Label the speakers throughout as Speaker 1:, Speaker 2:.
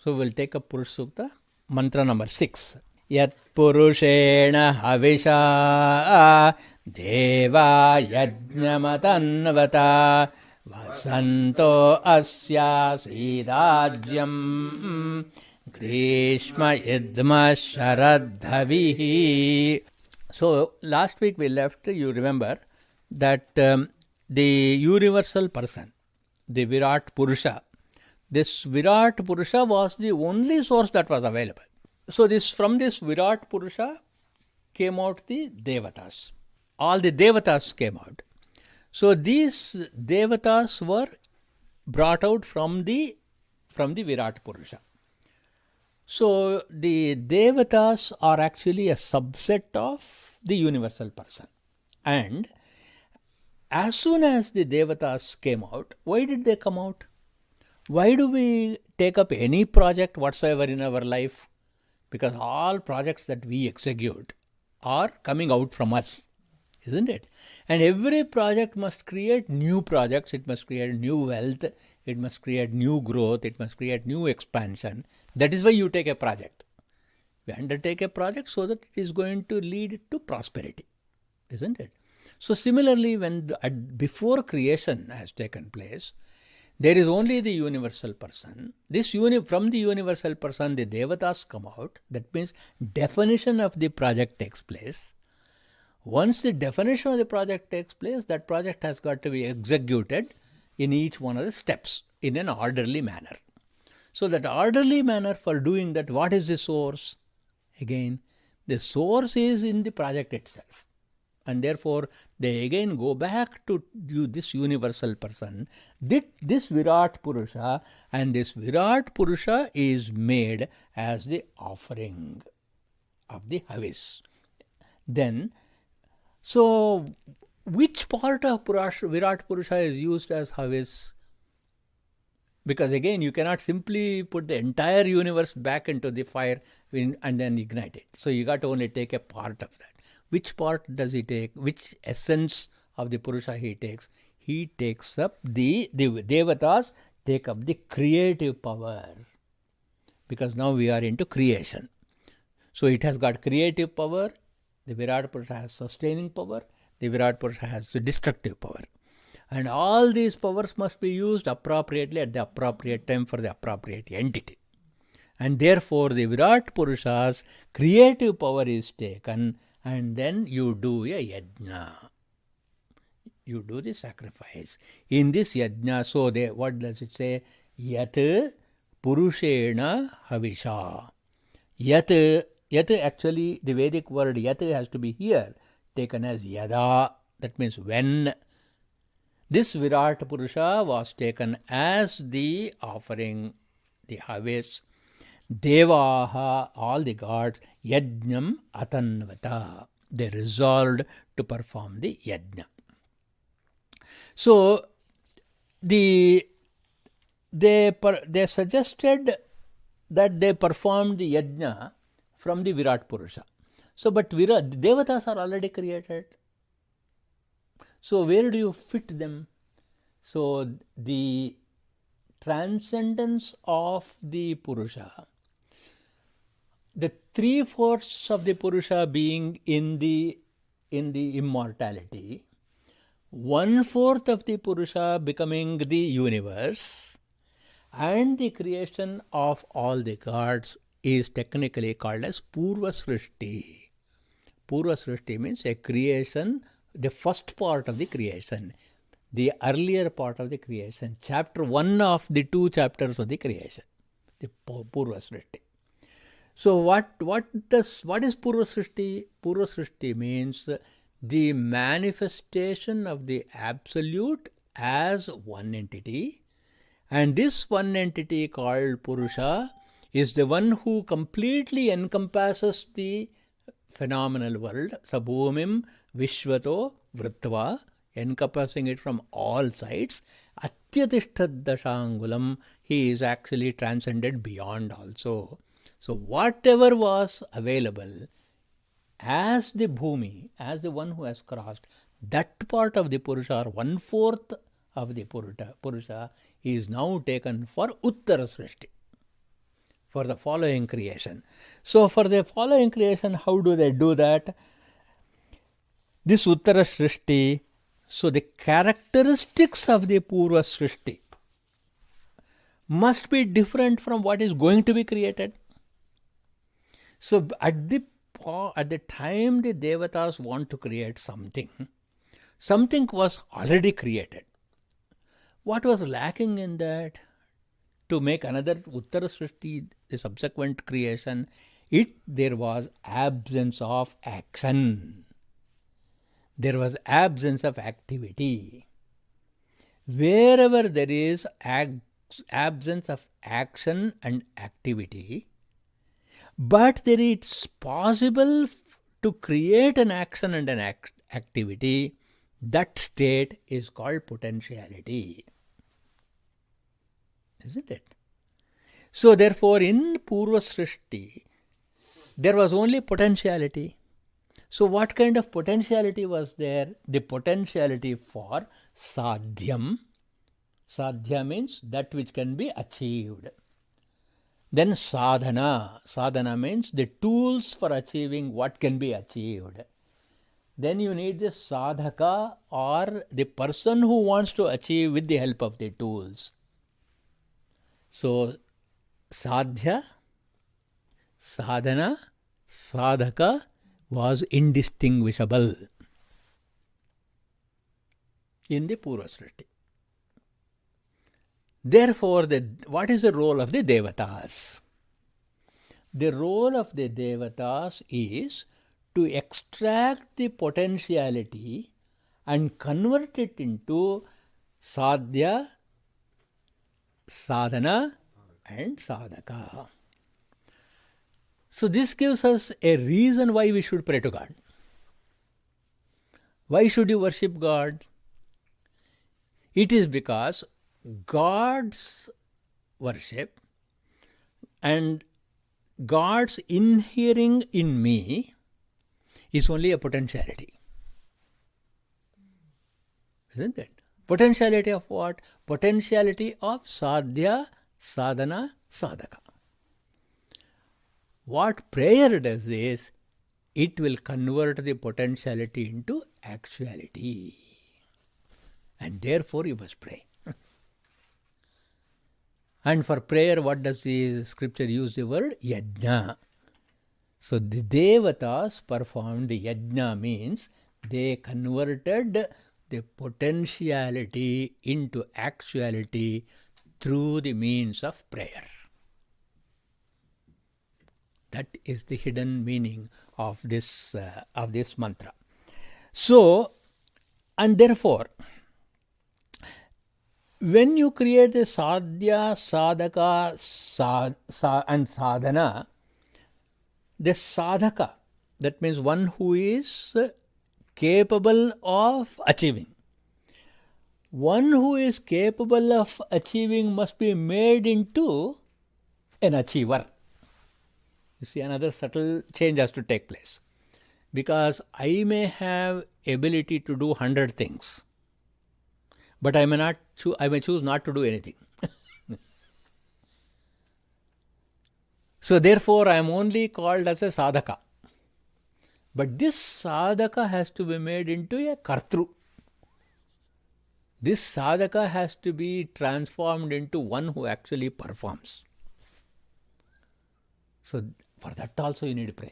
Speaker 1: So we'll take up Purusha Sukta, mantra number 6. Yat Purushena Havisha Deva Yajnamatanvata Vasanto Asya Sidajyam Grishma Idma Sharadhavihi. So last week we left, you remember, that the universal person, the Virat Purusha, this Virat Purusha was the only source that was available. So from this Virat Purusha came out the Devatas. All the Devatas came out. So these Devatas were brought out from the Virat Purusha. So the Devatas are actually a subset of the universal person. And as soon as the Devatas came out, why did they come out? Why do we take up any project whatsoever in our life? Because all projects that we execute are coming out from us, isn't it? And every project must create new projects, it must create new wealth, it must create new growth, it must create new expansion. That is why you take a project. We undertake a project so that it is going to lead to prosperity, isn't it? So similarly, before creation has taken place, there is only the universal person. From the universal person, the Devatas come out. That means definition of the project takes place. Once the definition of the project takes place, that project has got to be executed in each one of the steps in an orderly manner. So that orderly manner for doing that, what is the source? Again, the source is in the project itself. And therefore, they again go back to this universal person, this Virat Purusha, and this Virat Purusha is made as the offering of the Havis. Then, so which part of Virat Purusha is used as Havis? Because again, you cannot simply put the entire universe back into the fire and then ignite it. So you got to only take a part of that. Which part does he take? Which essence of the Purusha he takes? He takes up the Devatas take up the creative power. Because now we are into creation. So it has got creative power. The Virat Purusha has sustaining power. The Virat Purusha has the destructive power. And all these powers must be used appropriately at the appropriate time for the appropriate entity. And therefore the Virat Purusha's creative power is taken, and then you do a yajna. You do the sacrifice. In this yajna, so what does it say? Yat Purushena Havisha. Yat actually, the Vedic word yat has to be here taken as yada. That means when. This Virat Purusha was taken as the offering, the Havis. Devaha, all the gods, yajnam atanvata. They resolved to perform the yajna. So they suggested that they performed the yajna from the Virat Purusha. So, but the Devatas are already created. So where do you fit them? So the transcendence of the Purusha, the 3/4 of the Purusha being in the immortality, 1/4 of the Purusha becoming the universe, and the creation of all the gods is technically called as Purva Srishti. Purva Srishti means a creation, the first part of the creation, the earlier part of the creation, chapter 1 of the 2 chapters of the creation, the Purva Srishti. So what is Purva Srishti? Purva Srishti means the manifestation of the Absolute as one entity, and this one entity called Purusha is the one who completely encompasses the phenomenal world, Sabhumim Vishvato Vrittva, encompassing it from all sides. Atyatishthad Dashangulam, he is actually transcended beyond also. So whatever was available as the Bhumi, as the one who has crossed, that part of the Purusha, or 1/4 of the Purusha, is now taken for Uttara Srishti. for the following creation. So for the following creation, how do they do that? This Uttara Srishti, so the characteristics of the Purva Srishti must be different from what is going to be created. So at the time the Devatas want to create something, something was already created. What was lacking in that? To make another Uttara Srishti, the subsequent creation, there was absence of action. There was absence of activity. Wherever there is absence of action and activity, but there it's possible to create an action and an activity, that state is called potentiality. Isn't it? So therefore in Purva Srishti, there was only potentiality. So what kind of potentiality was there? The potentiality for sadhyam. Sadhya means that which can be achieved. Then sadhana. Sadhana means the tools for achieving what can be achieved. Then you need the sadhaka, or the person who wants to achieve with the help of the tools. So sadhya, sadhana, sadhaka was indistinguishable in the Purva Srishti. Therefore, what is the role of the Devatas? The role of the Devatas is to extract the potentiality and convert it into sadhya, sadhana and sadhaka. So this gives us a reason why we should pray to God. Why should you worship God? It is because God's worship and God's inhering in me is only a potentiality. Isn't it? Potentiality of what? Potentiality of sadhya, sadhana, sadhaka. What prayer does is, it will convert the potentiality into actuality. And therefore you must pray. And for prayer, what does the scripture use the word? Yajna. So the Devatas performed the yajna, means they converted the potentiality into actuality through the means of prayer. That is the hidden meaning of this mantra. So, and therefore, when you create the sadhya, sadhaka, and sadhana, the sadhaka, that means one who is capable of achieving. One who is capable of achieving must be made into an achiever. You see, another subtle change has to take place. Because I may have ability to do 100 things, but I may choose not to do anything. So therefore, I am only called as a sadhaka. But this sadhaka has to be made into a kartru. This sadhaka has to be transformed into one who actually performs. So for that also you need prayer.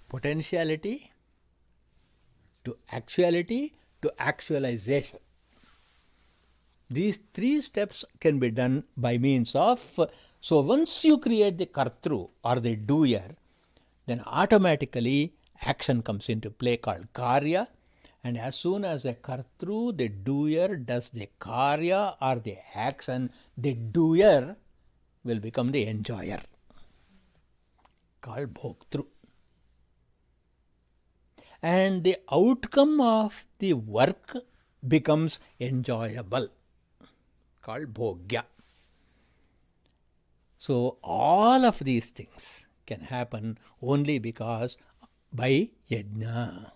Speaker 1: Potentiality to actuality to actualization. These three steps can be done by means of, so once you create the kartru or the doer, then automatically action comes into play called karya, and as soon as the kartru, the doer, does the karya or the action, the doer will become the enjoyer, called bhoktru. And the outcome of the work becomes enjoyable, called bhogya. So all of these things can happen only because by yajna.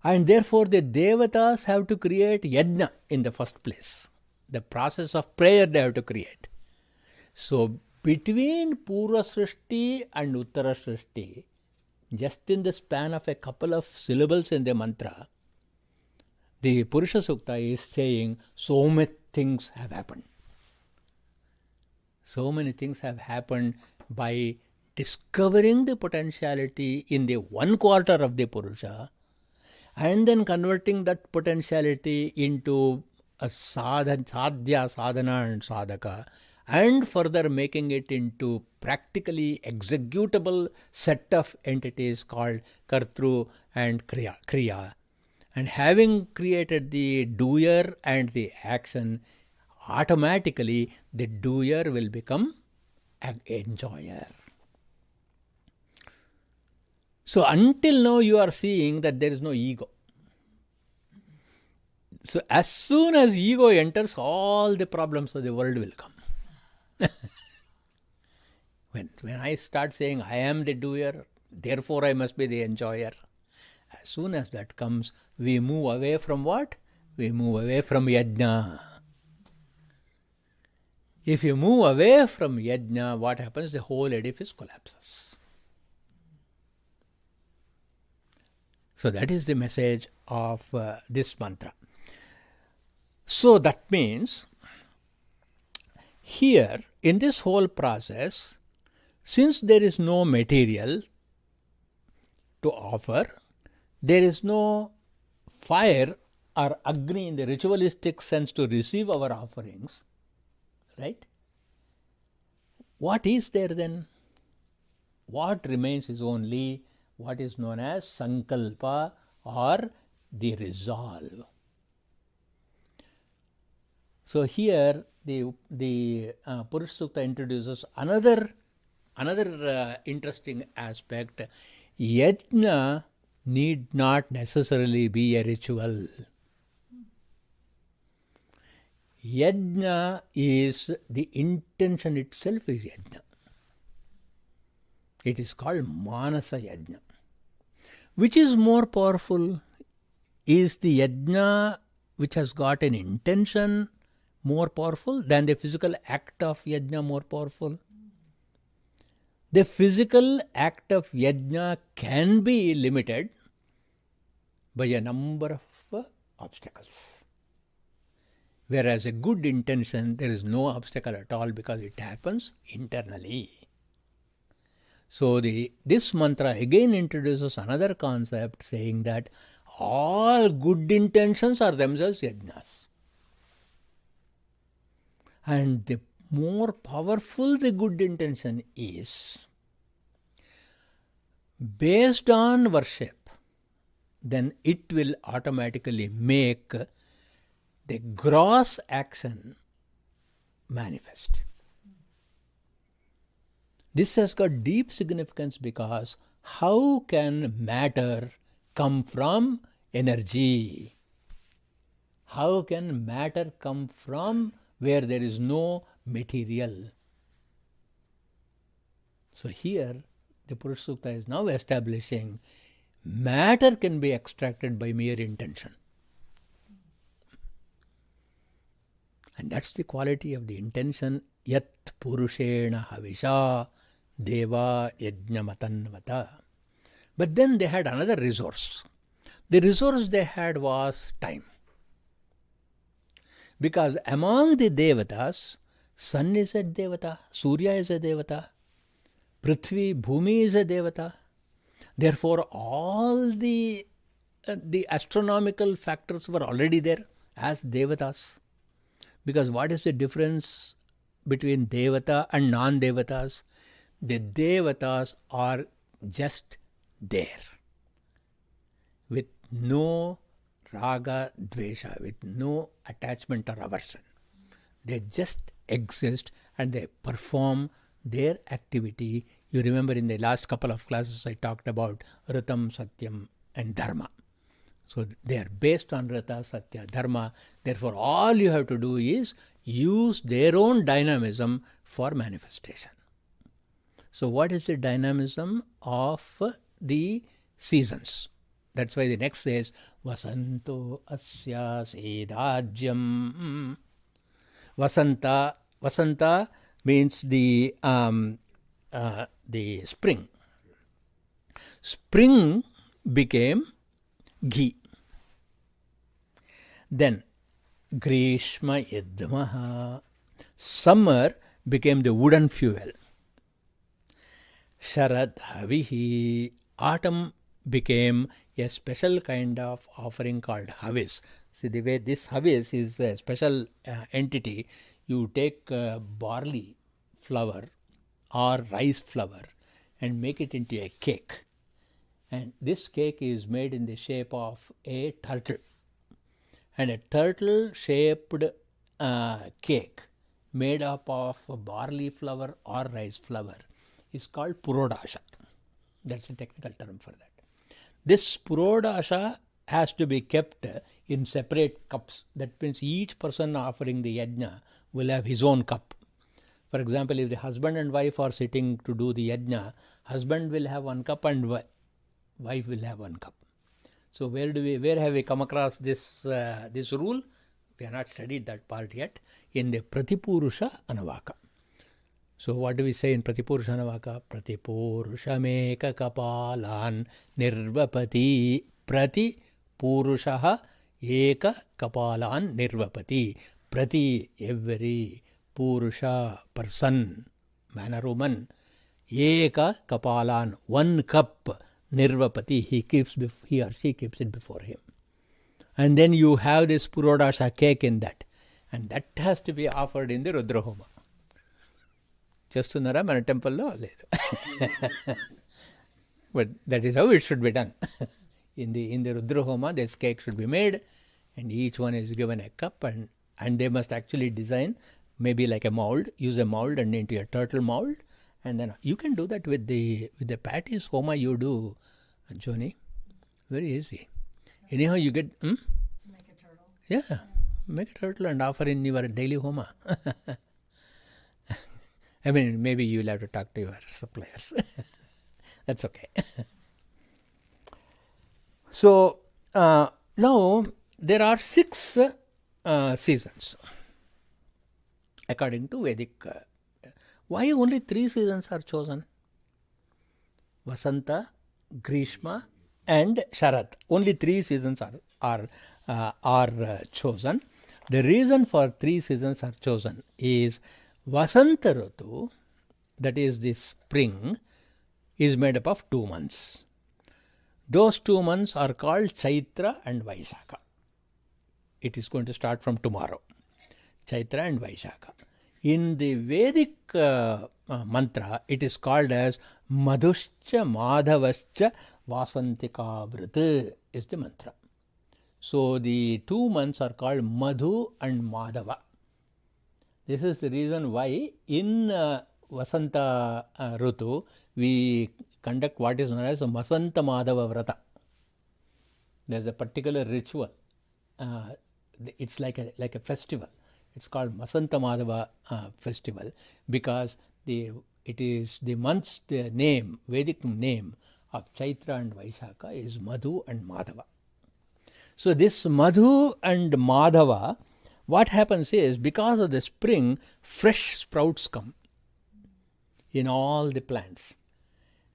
Speaker 1: And therefore the Devatas have to create yajna in the first place. the process of prayer they have to create. So between Purva Srishti and Uttara Srishti, just in the span of a couple of syllables in the mantra, the Purusha Sukta is saying so many things have happened. So many things have happened by discovering the potentiality in the one quarter of the Purusha and then converting that potentiality into a sadhya, sadhana and sadhaka, and further making it into practically executable set of entities called Kartru and Kriya. And having created the doer and the action, automatically the doer will become an enjoyer. So until now you are seeing that there is no ego. So as soon as ego enters, all the problems of the world will come. When I start saying I am the doer, therefore I must be the enjoyer, as soon as that comes, we move away from what? We move away from yajna. If you move away from yajna, what happens? The whole edifice collapses. So that is the message of this mantra. So that means here in this whole process, since there is no material to offer, there is no fire or Agni in the ritualistic sense to receive our offerings, right? What is there then? What remains is only what is known as Sankalpa or the resolve. So here the Purusha Sukta introduces another interesting aspect. Yajna need not necessarily be a ritual. Yajna is the intention itself is yajna. It is called Manasa Yajna. Which is more powerful? Is the yajna which has got an intention more powerful than the physical act of yajna more powerful? The physical act of yajna can be limited by a number of obstacles. Whereas a good intention, there is no obstacle at all because it happens internally. So this mantra again introduces another concept saying that all good intentions are themselves yajnas. And the more powerful the good intention is, based on worship, then it will automatically make the gross action manifest. This has got deep significance because how can matter come from energy? How can matter come from where there is no material? So here the Purusha Sukta is now establishing matter can be extracted by mere intention. And that's the quality of the intention. Yat Purushena Havisha Deva Yajnamatanvata. But then they had another resource. The resource they had was time. Because among the Devatas, Sun is a Devata, Surya is a Devata, Prithvi, Bhumi is a Devata. Therefore, all the astronomical factors were already there as Devatas. Because what is the difference between Devata and non-Devatas? The Devatas are just there with no raga, dvesha, with no attachment or aversion. They just exist and they perform their activity. You remember in the last couple of classes I talked about Ritam, Satyam and Dharma. So they are based on Rata, Satya, Dharma. Therefore all you have to do is use their own dynamism for manifestation. So what is the dynamism of the seasons? That's why the next says Vasanto Asya Sedajyam. Vasanta. Vasanta means the spring. Spring became ghee. Then Grishma Yadmaha. Summer became the wooden fuel. Sharad Havihi. Autumn became a special kind of offering called Havis. See the way this Havis is a special entity. You take barley flour or rice flour and make it into a cake. And this cake is made in the shape of a turtle. And a turtle shaped cake made up of barley flour or rice flour is called purodasha. That's a technical term for that. This purodasha has to be kept in separate cups. That means each person offering the yajna will have his own cup. For example, if the husband and wife are sitting to do the yajna, husband will have one cup and wife will have one cup. So where have we come across this rule? We have not studied that part yet. In the Pratipurusha Anavaka. So what do we say in Pratipurusha Anavaka? Pratipurushameka kapalan nirvapati. Pratipurushaha eka kapalan nirvapati. Prati, every, Purusha, person, man or woman, eka kapalan, one cup, nirvapati, he or she keeps it before him. And then you have this purodasha cake in that. And that has to be offered in the Rudrahoma. Chestunnara mana temple lo ledu. But that is how it should be done. In the Rudrahoma, this cake should be made, and each one is given a cup, and they must actually design maybe like a mold, use a mold and into a turtle mold, and then you can do that with the patties homa you do, Joni. Very easy. Anyhow, you get
Speaker 2: to make a turtle.
Speaker 1: Yeah, make a turtle and offer in your daily homa. I mean, maybe you'll have to talk to your suppliers. That's okay. So now there are 6 seasons according to Vedic. Why only 3 seasons are chosen? Vasanta, Grishma, and Sharat. Only 3 seasons are chosen. The reason for 3 seasons are chosen is Vasanta Ritu, that is the spring, is made up of 2 months. Those 2 months are called Chaitra and Vaishakha. It is going to start from tomorrow. Chaitra and Vaishakha. In the Vedic mantra, it is called as Madhuscha Madhavascha Vasantika Vrita is the mantra. So the 2 months are called Madhu and Madhava. This is the reason why in Vasanta Ritu we conduct what is known as Vasanta Madhava Vrata. There is a particular ritual. It's like a festival. It's called Vasanta Madhava festival because it is the month's name, Vedic name of Chaitra and Vaishakha is Madhu and Madhava. So this Madhu and Madhava, what happens is because of the spring, fresh sprouts come in all the plants.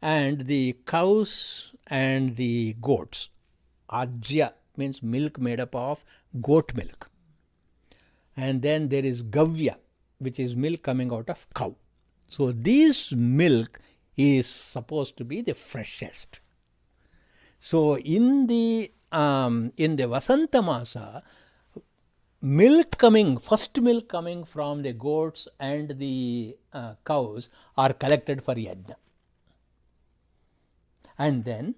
Speaker 1: And the cows and the goats, Ajya means milk made up of goat milk. And then there is Gavya, which is milk coming out of cow. So this milk is supposed to be the freshest. So in the Vasanta Masa, first milk coming from the goats and the cows are collected for yajna. And then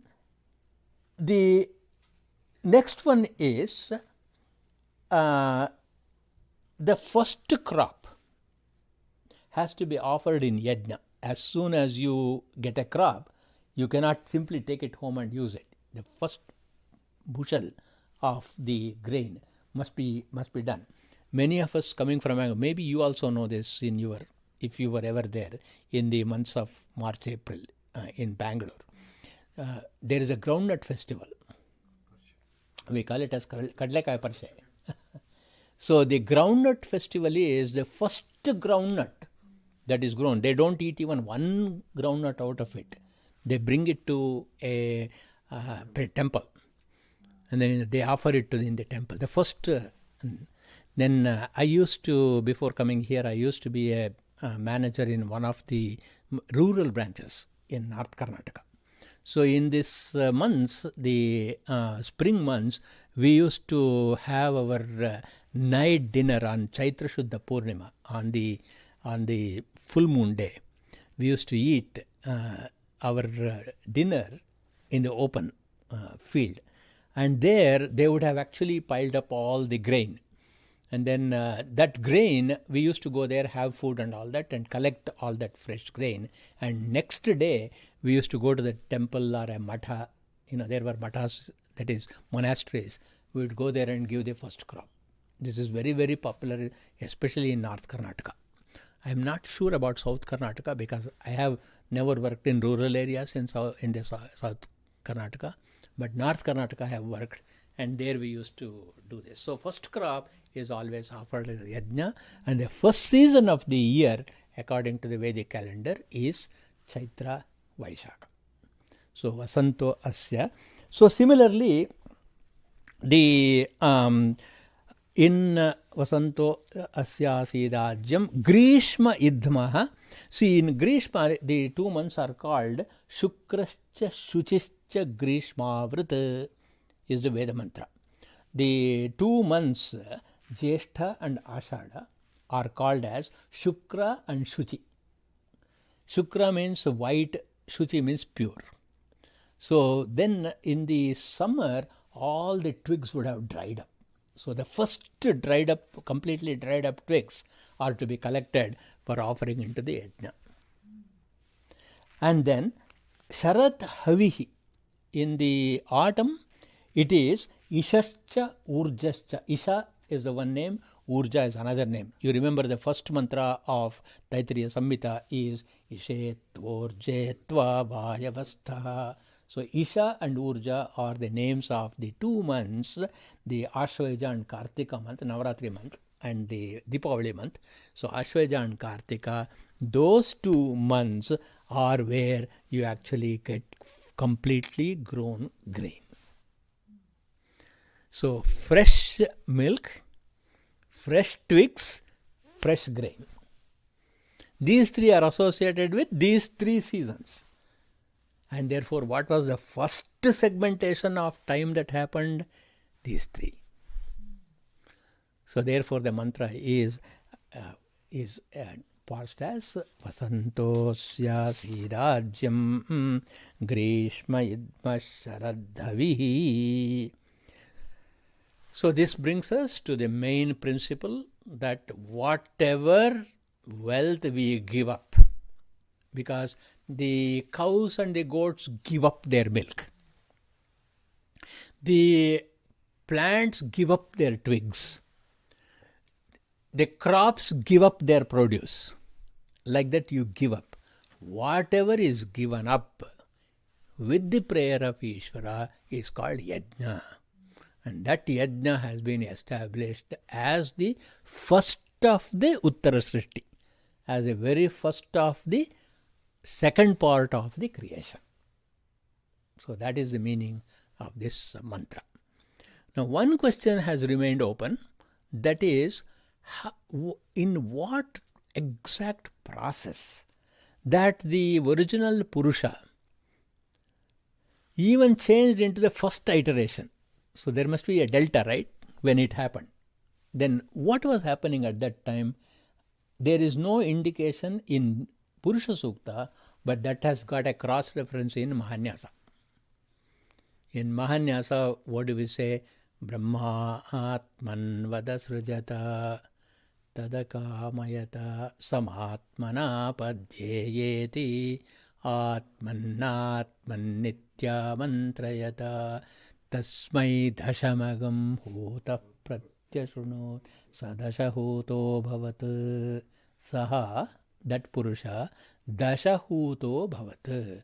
Speaker 1: the next one is the first crop has to be offered in yajna. As soon as you get a crop, you cannot simply take it home and use it. The first bushel of the grain must be done. Many of us coming from, maybe you also know this if you were ever there in the months of March, April in Bangalore. There is a groundnut festival. We call it as Kadlekaya Parshe. So the groundnut festival is the first groundnut that is grown. They don't eat even one groundnut out of it. They bring it to a temple, and then they offer it in the temple. The first. Then I used to, before coming here, I used to be a manager in one of the rural branches in North Karnataka. So in these months, the spring months, we used to have our night dinner on Chaitra Shuddha Purnima, on the full moon day. We used to eat our dinner in the open field, and there they would have actually piled up all the grain. And then that grain, we used to go there, have food and all that, and collect all that fresh grain. And next day, we used to go to the temple or a matha. There were mathas, that is monasteries. We would go there and give the first crop. This is very, very popular, especially in North Karnataka. I am not sure about South Karnataka because I have never worked in rural areas in the South Karnataka. But North Karnataka I have worked, and there we used to do this. So first crop is always offered as a yajna, and the first season of the year, according to the Vedic calendar, is Chaitra Vaishakha. So Vasanto Asya. So similarly, the in Vasanto Asya Sidajyam Grishma Idmaha. See, in Grishma, the 2 months are called Shukrascha Shuchischa Grishmavrit is the Veda mantra. The 2 months, Jyeshtha and Ashadha, are called as Shukra and Shuchi. Shukra means white, Shuchi means pure. So then in the summer, all the twigs would have dried up. So the first completely dried up twigs are to be collected for offering into the yajna. And then Sharat Havihi. In the autumn, it is Ishascha Urjascha. Isha is the one name, Urja is another name. You remember the first mantra of Taittiriya Samhita is Ishet Urjetva Vayavastha. So Isha and Urja are the names of the 2 months, the Ashvaja and Kartika month, Navaratri month, and the Deepavali month. So Ashvaja and Kartika, those 2 months are where you actually get completely grown grain. So fresh milk, fresh twigs, fresh grain. These 3 are associated with these 3 seasons. And therefore, what was the first segmentation of time that happened? These 3. So therefore, the mantra is parsed as Vasantosya Sirajyam Grishma Idma Sharadhavihi. So this brings us to the main principle that whatever wealth we give up, because the cows and the goats give up their milk, the plants give up their twigs, the crops give up their produce. Like that you give up. Whatever is given up with the prayer of Ishvara is called yajna. And that yajna has been established as the first of the Uttara Srishti, as the very first of the second part of the creation. So that is the meaning of this mantra. Now one question has remained open, that is, in what exact process that the original Purusha even changed into the first iteration. So there must be a delta, right, when it happened. Then what was happening at that time? There is no indication in Purusha Sukta, but that has got a cross reference in Mahanyasa. In Mahanyasa, what do we say? Brahma Atman Vada Srujata Tadakamayata Samatmana Padhyayeti Atmannatman Nitya Mantrayata Tasmai Dashamagam Huta Pratyashunot Sadashahuto Bhavat. Saha, that Purusha, Dashahuto Bhavat.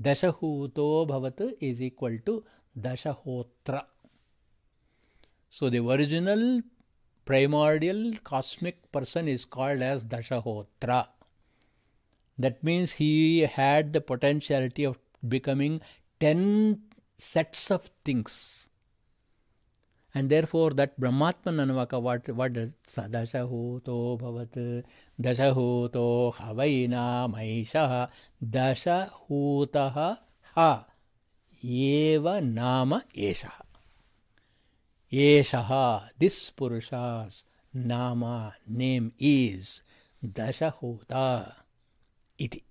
Speaker 1: Dashahuto Bhavat is equal to Dashahotra. So the original primordial cosmic person is called as Dashahotra. That means he had the potentiality of becoming 10 sets of things. And therefore that Brahmatman Anvaka, what does Dashahoto Bhavat, Dashahoto Havaina Maishaha, Dashahotaha Ha Eva Nama Eshaha. Eshaha, this Purusha's Nama, name is Dashahota iti.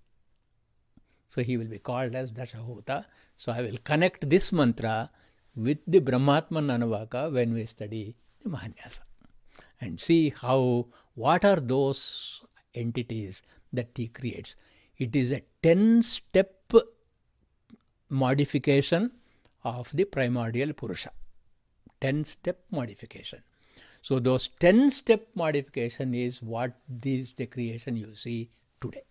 Speaker 1: So he will be called as Dashahota. So I will connect this mantra with the Brahmatman Anuvaka when we study the Mahanyasa and see what are those entities that he creates. It is a 10-step modification of the primordial Purusha. 10-step modification. So those 10-step modification is what is the creation you see today.